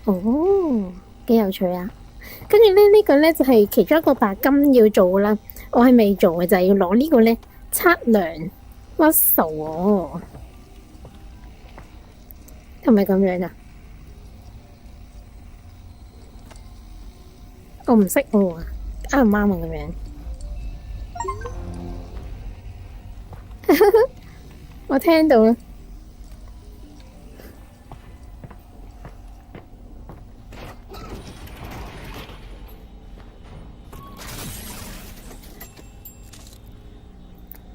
哦，幾有趣啊！跟住咧，呢個咧就係其中一個白金要做啦。我係未做嘅，就係要攞呢個咧測量 muscle 喎，係咪咁樣啊？我唔識喎，啱唔啱啊？咁樣，我聽到啦。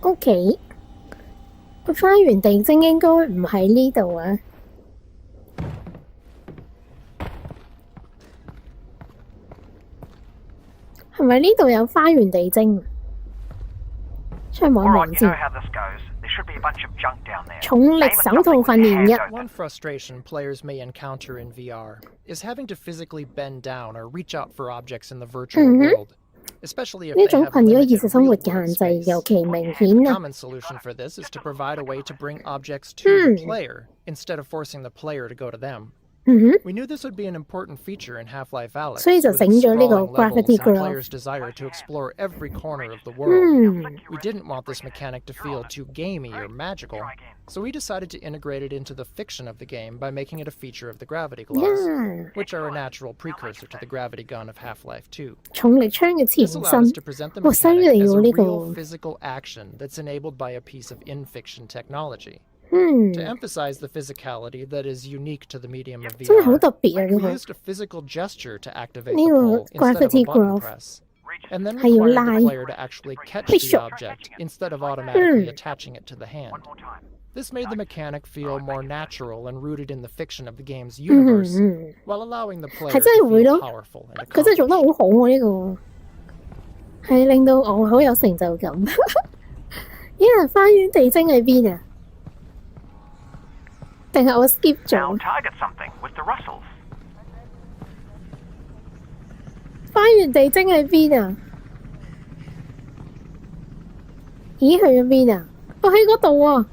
OK， 花園地精應該唔喺呢度啊。係咪呢度有花園地精？出去望一望先。重力手套訓練一。One frustration players may encounter in VR is having to physically bend down or reach out for objects in the virtual world. Especially if they have limited real world space. A common solution for this is to provide a way to bring objects to the player instead of forcing the player to go to them. We knew this would be an important feature in Half-Life Alyx, 所以就整咗呢個 gravity and glove players' desire to explore every corner of the world. We didn't want this mechanic to feel too gamey or magical, so we decided to integrate it into the fiction of the game by making it a feature of the gravity gloves, which are a natural precursor to the gravity gun of Half-Life 2. 重力槍嘅前 This allows us to present the 身，哇，犀 mechanic 利 as 喎 a 呢 real 個。 physical action that's enabled by a piece of in-fiction technology. To emphasize the physicality that is unique to the medium of 真係好 VR, 特別啊！呢 we 個 used a physical gesture to activate 呢 the 個 pole instead of a gravity button glove press, and then 係要 required 拉 the player to actually catch the object instead of automatically attaching it to the hand. This made the mechanic feel more natural and rooted in the fiction of the game's universe, while allowing the player 係真係 to 會 feel 咯， powerful and 佢真係做得好 accomplished. 好喎呢個，係令到我好有成就感。咦，花園地精喺邊啊？定係我 skip 咗？ target something with the Russells. 花園地精喺邊啊？咦，去咗邊啊？我喺嗰度啊！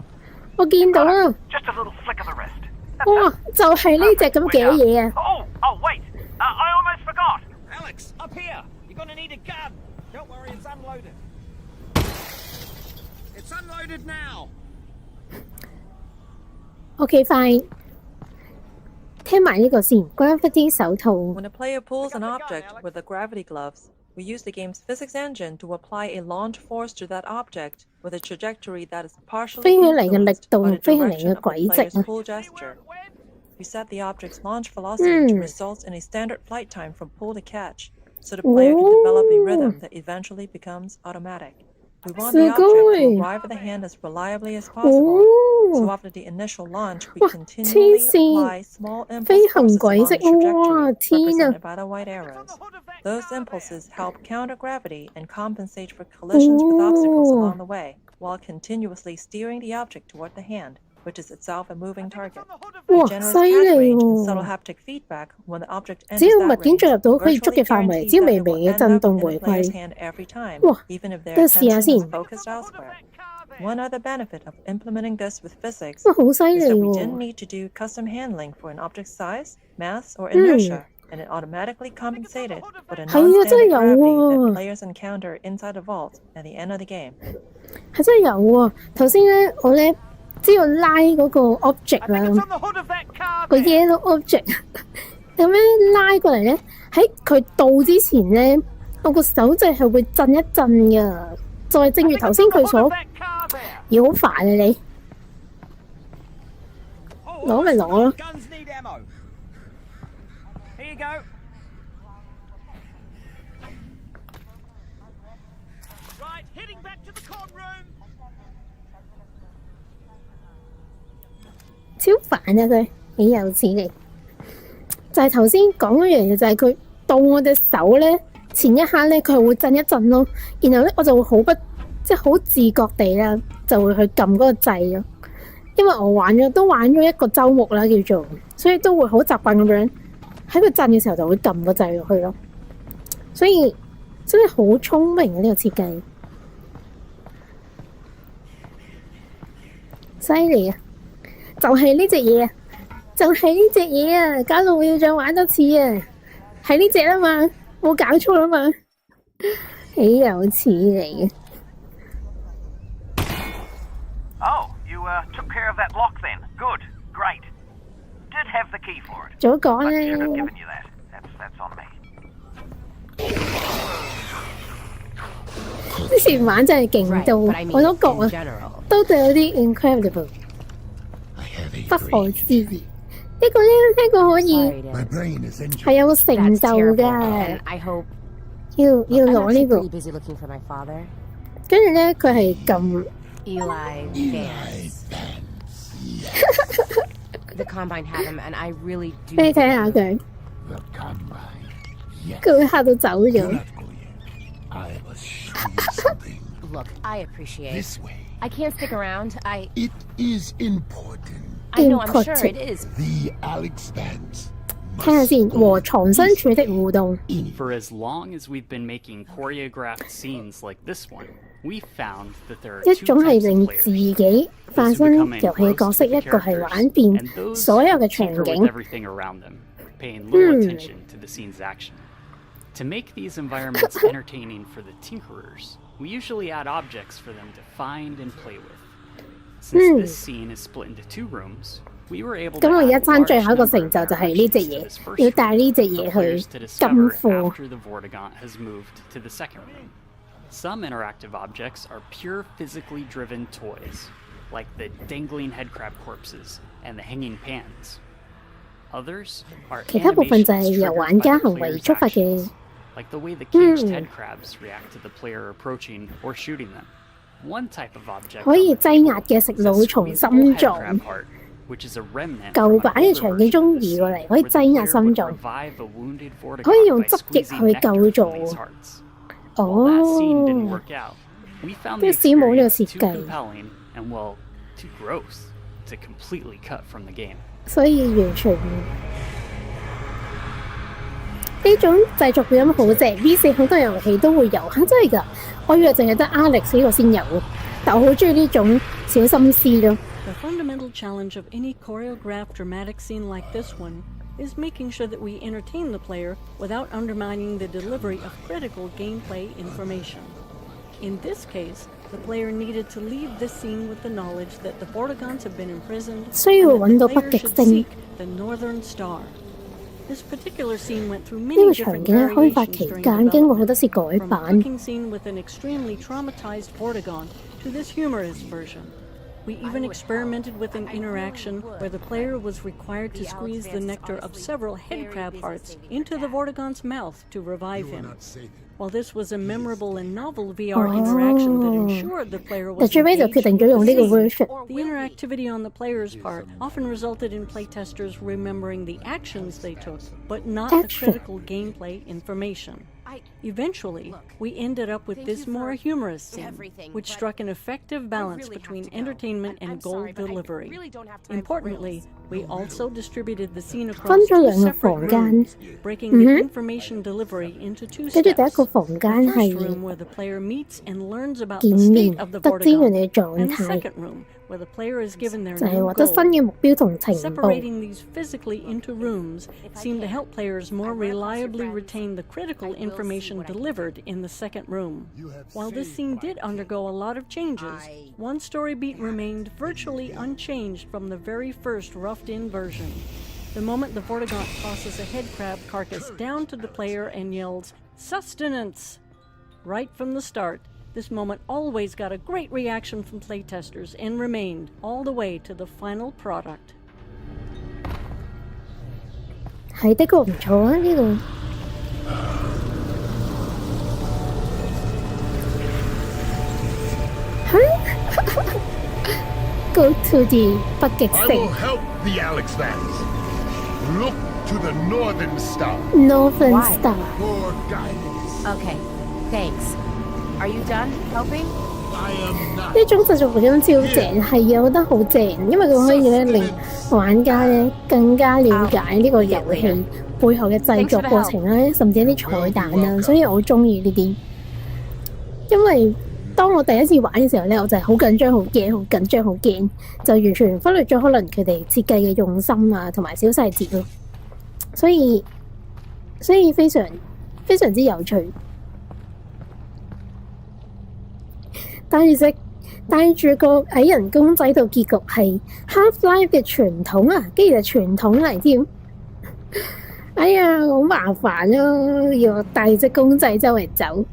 我見到啦！ Just a little flick of the wrist. 哇，就係呢隻咁嘅嘢啊！ Oh, wait. I almost forgot. Alyx, up here. You're gonna need a gun. Don't worry, it's unloaded. It's unloaded now. OK fine， 聽埋呢個先。Gravity 手套。 When a player pulls an object with the gravity gloves, we use the game's physics engine to apply a launch force to that object with a trajectory that is partially 飛起嚟嘅力 influenced 度 by 同 the 飛起嚟 direction 嘅 of the 軌跡 player's 啊！ pull gesture. We set the object's launch velocity to result in a standard flight time from pull to catch, so the player can develop a rhythm that eventually becomes automatic. We want the object to arrive at the hand as reliably as possible, so after the initial launch, we continually apply small impulse forces along the trajectory represented by the white arrows. Those impulses help counter gravity and compensate for collisions with obstacles along the way, while continuously steering the object toward the hand, which is itself a moving target. A generous catch range and subtle haptic feedback when the object enters 只要物 that 件進入 range 到可以捉嘅 virtually 範圍， guarantees 只要 that 微 it 微 will 嘅 end 震 up 動 in the 回 player's 饋。 hand every time, 哇！ even if their 等我試下 attention 先。 is focused elsewhere. One other benefit of implementing this with physics 哇，好犀 is 利 that we didn't 喎！ need to do custom handling for an object's size, mass, or inertia, and it automatically compensated for the 係啊，真係 non-standard 有 gravity 喎 that，players encounter inside the vault at the end of the game. 係真係有喎。頭先咧，我咧只要拉嗰個 object I think it's 啦 on，the hood of that car 個 there. yellow object 咁樣拉過嚟咧，喺佢到之前咧，我個手掣係會震一震㗎。就係正如頭先佢 On 所 the hood of that car there. 咦，好煩啊你！ Oh, 攞咪攞咯。 guns need ammo. Here you go. Right, heading back to the con room. 超煩啊佢，幾有錢嚟！就係頭先講嗰樣嘢，就係佢到我隻手咧，前一刻咧佢係會震一震咯，然後咧我就會好好自覺地啦，就會去撳嗰個掣咯。因為我都玩咗一個週末啦，叫做，所以都會好習慣咁樣喺佢震嘅時候就會撳個掣落去咯。所以真係好聰明啊！呢個設計，犀利啊！就係呢隻嘢啊！就係呢隻嘢啊！搞到我要再玩多次啊！係呢隻啦嘛，冇搞錯啦嘛，豈有此理！ Oh, you took care of that lock then. Good. Great. Did have the key for it. 早講 I 啦 should have given you that. That's on me. 之前玩真係勁到，我都覺啊，都對有啲 incredible， 不可思議。呢個可以係有個成就㗎，要攞呢個。跟住咧，佢係撳。俾你睇下佢，佢會嚇到走咗。Look, I appreciate it. I can't stick around. It is important. I know, I'm sure it is. The Alyx fans. 睇下先，和藏身處的互動。 For as long as we've been making choreographed scenes like this one, we found that there are 一 two 種係 types 令 of 自 players. 己化身遊戲角色， Those who 一 become 個係 engrossed 玩 in 遍 characters, and those 所有嘅 who 場 tinker 景 with。everything around them, paying little attention to the scene's action. To make these environments entertaining for the tinkerers, we usually add objects for them to find and play with. Since this scene is split into two rooms, we were able to 咁我而 add 家 a 爭 large 最後一個 number 成 of 就就係呢隻 variations to 嘢 this，first 要 room 帶呢隻 for 嘢 players 去 to 金 discover 庫。 after the Vortigaunt has moved to the second room. Some interactive objects are pure physically driven toys, like the dangling headcrab corpses and the hanging pans. Others are 其他部分 animations 就係由 triggered 玩家 by the 行為 player's 觸發嘅。 actions, like the way the caged headcrabs react to the player approaching or shooting them. One type of object 可以 on the 擠壓 table 嘅食 is a 腦從 squeezable 心 headcrab 臟。 heart, which is a remnant 舊 from 版 an 嘅 older 場景 version 中 of the 移過 scene, 嚟，可以 where the 擠壓 player 心 would 臟， revive a wounded 可以 Vortigaunt 用 by 側翼 squeezing 去救 nectar 助 from these hearts. While that scene didn't 哦， work out, we found 都 the 市冇呢個 experience 設 too 計， compelling and, well, too gross to completely cut from the game. 所以完全呢種製作配音好正。V4好多遊戲都會有，嚇真係㗎！我以為淨係得 Alyx 呢個先有，但我好中意呢種小心思咯。 The fundamental challenge of any choreographed dramatic scene like this one is making sure that we entertain the player without undermining the delivery of critical gameplay information. In this case, the player needed to leave this scene with the knowledge that the Vortigaunt's have been imprisoned 需要 and 揾 that 到 the 北 player 極 should 星。 seek the Northern Star. This particular scene went through 呢 many 個場 different 景喺開發 variations 期 during 間經過好 development, 多次改 from a 版。 cooking scene with an extremely traumatized Vortigaunt to this humorous version. We even experimented with an interaction where the player was required to squeeze the nectar of several headcrab hearts into the Vortigaunt's mouth to revive him. While this was a memorable and novel VR interaction that ensured the player 但 was 最尾就決 engaged 定 with 咗用 the 呢個 scene. version。 The interactivity on the player's part often resulted in playtesters remembering the actions they took, but not the Action. critical gameplay information. Eventually, we ended up with this more humorous scene, which struck an effective balance between entertainment and goal delivery. Importantly, we also distributed the scene across 分咗 two 兩個 separate 房間， rooms, breaking the information delivery into two 跟住第一 steps. 個房間 The first 係 room where the player meets and learns about 見 the 面 state of the 得知佢哋嘅 Vortigaunt, 狀 and the 態， second room where the player is given their 就係 new 獲得 goal. 新嘅目標同情報。 Separating these physically into rooms seemed to help players more reliably retain the critical information delivered in the second room. While this scene did undergo a lot of changes, one story beat remained virtually unchanged from the very first roughed-in version. The moment the Vortigaunt tosses a headcrab carcass down to the player and yells, "Sustenance!" Right from the start, this moment always got a great reaction from playtesters and remained all the way to the final product. 係的確唔錯啊！呢個Go to the 北極 I 星 will help the Alyx fans. Look to the Northern Star Northern Why? Star。 for guidance. Okay, thanks. Are you done helping? I am not. 呢種製作配音超正，係啊，我覺得好正，因為佢可以咧令玩家咧更加了解呢個遊戲背後嘅製作過程啦，甚至一啲彩蛋啦，所以我好中意呢啲，因為當我第一次玩嘅時候咧，我就係好緊張、好驚、好緊張、好驚，就完全忽略咗可能佢哋設計嘅用心啊，同埋小細節咯。所以非常非常之有趣。帶住個矮人公仔到結局係 Half-Life 嘅傳統啊，跟住就傳統嚟添。哎呀，好麻煩咯，要帶隻公仔周圍走。